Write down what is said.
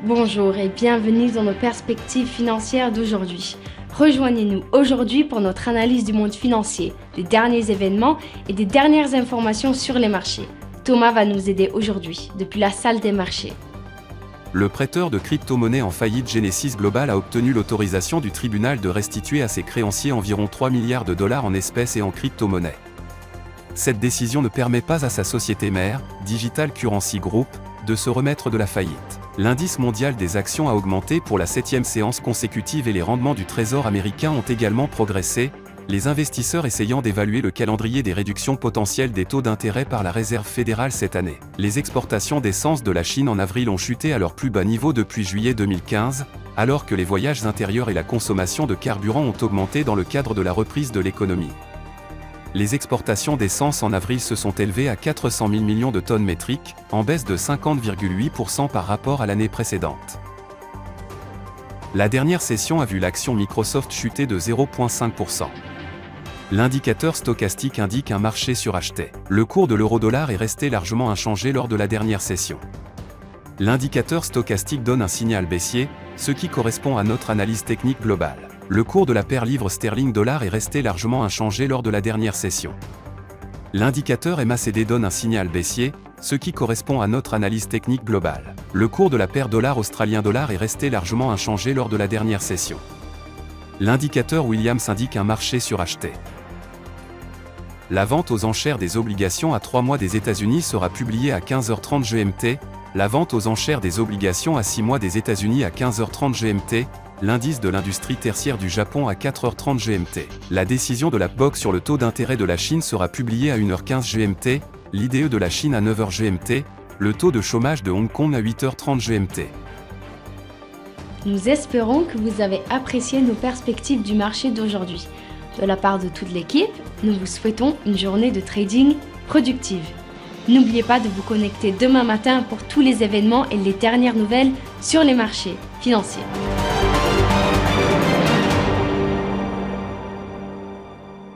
Bonjour et bienvenue dans nos perspectives financières d'aujourd'hui. Rejoignez-nous aujourd'hui pour notre analyse du monde financier, des derniers événements et des dernières informations sur les marchés. Thomas va nous aider aujourd'hui, depuis la salle des marchés. Le prêteur de crypto-monnaies en faillite Genesis Global a obtenu l'autorisation du tribunal de restituer à ses créanciers environ 3 milliards de dollars en espèces et en crypto-monnaies. Cette décision ne permet pas à sa société mère, Digital Currency Group, de se remettre de la faillite. L'indice mondial des actions a augmenté pour la 7e séance consécutive et les rendements du Trésor américain ont également progressé, les investisseurs essayant d'évaluer le calendrier des réductions potentielles des taux d'intérêt par la Réserve fédérale cette année. Les exportations d'essence de la Chine en avril ont chuté à leur plus bas niveau depuis juillet 2015, alors que les voyages intérieurs et la consommation de carburant ont augmenté dans le cadre de la reprise de l'économie. Les exportations d'essence en avril se sont élevées à 400 000 millions de tonnes métriques, en baisse de 50,8% par rapport à l'année précédente. La dernière session a vu l'action Microsoft chuter de 0,5%. L'indicateur stochastique indique un marché suracheté. Le cours de l'euro-dollar est resté largement inchangé lors de la dernière session. L'indicateur stochastique donne un signal baissier, ce qui correspond à notre analyse technique globale. Le cours de la paire livre sterling-dollar est resté largement inchangé lors de la dernière session. L'indicateur MACD donne un signal baissier, ce qui correspond à notre analyse technique globale. Le cours de la paire dollar australien-dollar est resté largement inchangé lors de la dernière session. L'indicateur Williams indique un marché suracheté. La vente aux enchères des obligations à 3 mois des États-Unis sera publiée à 15h30 GMT, la vente aux enchères des obligations à 6 mois des États-Unis à 15h30 GMT, l'indice de l'industrie tertiaire du Japon à 4h30 GMT. La décision de la BOC sur le taux d'intérêt de la Chine sera publiée à 1h15 GMT, l'IDE de la Chine à 9h GMT, le taux de chômage de Hong Kong à 8h30 GMT. Nous espérons que vous avez apprécié nos perspectives du marché d'aujourd'hui. De la part de toute l'équipe, nous vous souhaitons une journée de trading productive. N'oubliez pas de vous connecter demain matin pour tous les événements et les dernières nouvelles sur les marchés financiers.